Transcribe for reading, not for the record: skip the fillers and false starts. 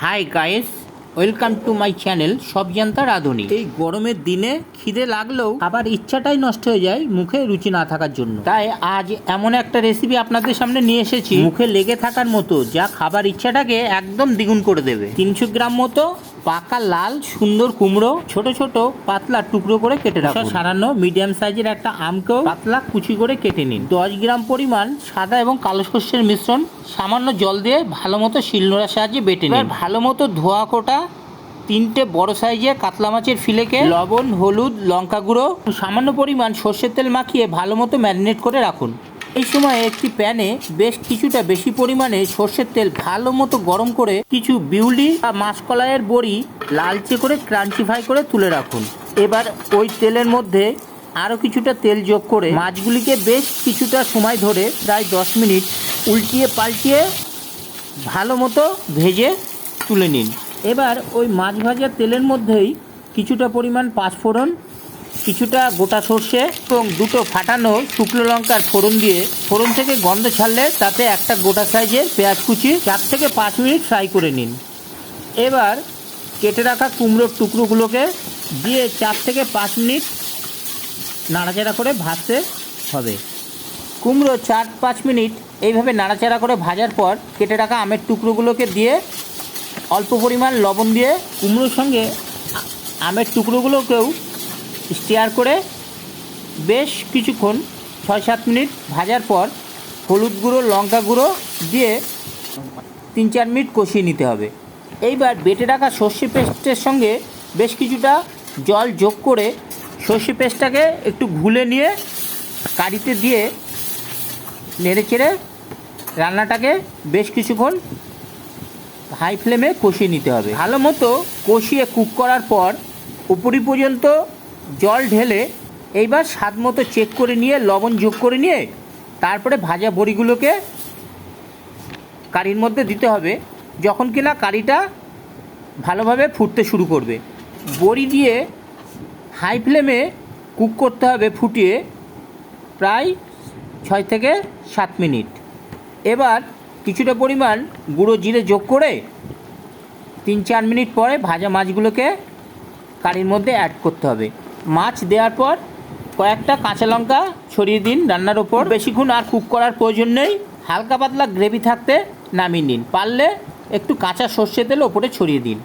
Hi guys, welcome to my channel সব জানতা রাঁধুনি। এই গরমের দিনে খিদে লাগলেও খাবার ইচ্ছাটাই নষ্ট হয়ে যায় মুখে রুচি না থাকার জন্য। তাই আজ এমন একটা রেসিপি আপনাদের সামনে নিয়ে এসেছি মুখে লেগে থাকার মতো, যা খাবার ইচ্ছাটাকে একদম দ্বিগুণ করে দেবে। 300 গ্রাম মতো পাকা লাল সুন্দর কুমড়ো ছোট ছোট পাতলা টুকরো করে কেটে রাখুন। সামান্য মিডিয়াম সাইজের একটা আমকেও পাতলা কুচি করে কেটে নিন। 10 গ্রাম পরিমাণ সাদা এবং কালো সর্ষের মিশ্রণ সামান্য জল দিয়ে ভালো মতো শিলনোড়ার সাহায্যে বেটে নিন। ভালো মতো ধোয়া কোটা 3টে বড় সাইজের কাতলা মাছের ফিলেকে লবণ, হলুদ, লঙ্কা গুঁড়ো, সামান্য পরিমাণ সর্ষের তেল মাখিয়ে ভালো মতো ম্যারিনেট করে রাখুন। এই সময় একটি প্যানে বেশ কিছুটা বেশি পরিমাণে সর্ষের তেল ভালো মতো গরম করে কিছু বিউলি বা মাসকলাইয়ের বড়ি লালচে করে ক্রাঞ্চি ফ্রাই করে তুলে রাখুন। এবার ওই তেলের মধ্যে আরও কিছুটা তেল যোগ করে মাছগুলিকে বেশ কিছুটা সময় ধরে প্রায় 10 মিনিট উল্টিয়ে পাল্টিয়ে ভালো মতো ভেজে তুলে নিন। এবার ওই মাছ ভাজার তেলের মধ্যেই কিছুটা পরিমাণ পাঁচফোড়ন, কিছুটা গোটা সর্ষে এবং দুটো ফাটানো শুকনো লঙ্কার ফোড়ন দিয়ে ফোড়ন থেকে গন্ধ ছাড়লে তাতে একটা গোটা সাইজের পেঁয়াজ কুচি 4 থেকে 5 মিনিট ফ্রাই করে নিন। এবার কেটে রাখা কুমড়োর টুকরোগুলোকে দিয়ে 4 থেকে 5 মিনিট নাড়াচাড়া করে ভাজতে হবে। কুমড়ো 4-5 মিনিট এইভাবে নাড়াচাড়া করে ভাজার পর কেটে রাখা আমের টুকরোগুলোকে দিয়ে অল্প পরিমাণ লবণ দিয়ে কুমড়োর সঙ্গে আমের টুকরোগুলোকেও স্টিয়ার করে বেশ কিছুক্ষণ 6-7 মিনিট ভাজার পর হলুদ গুঁড়ো, লঙ্কা গুঁড়ো দিয়ে 3-4 মিনিট কষিয়ে নিতে হবে। এইবার বেটে রাখা সর্ষে পেস্টের সঙ্গে বেশ কিছুটা জল যোগ করে সর্ষে পেস্টটাকে একটু ঘুলে নিয়ে কারিতে দিয়ে নেড়েচেড়ে রান্নাটাকে বেশ কিছুক্ষণ হাই ফ্লেমে কষিয়ে নিতে হবে। ভালো মতো কষিয়ে কুক করার পর উপরি পর্যন্ত জল ঢেলে এইবার স্বাদ মতো চেক করে নিয়ে লবণ যোগ করে নিয়ে তারপরে ভাজা বড়িগুলোকে কারির মধ্যে দিতে হবে। যখন কিনা কারিটা ভালোভাবে ফুটতে শুরু করবে, বড়ি দিয়ে হাই ফ্লেমে কুক করতে হবে ফুটিয়ে প্রায় 6 থেকে 7 মিনিট। এবার কিছুটা পরিমাণ গুঁড়ো জিরে যোগ করে 3-4 মিনিট পরে ভাজা মাছগুলোকে কারির মধ্যে অ্যাড করতে হবে। মাছ দেওয়ার পর কয়েকটা কাঁচা লঙ্কা ছড়িয়ে দিন রান্নার ওপর। বেশিক্ষণ আর কুক করার প্রয়োজন নেই, হালকা পাতলা গ্রেভি থাকতে নামিয়ে নিন। পারলে একটু কাঁচা সর্ষে তেল ওপরে ছড়িয়ে দিন।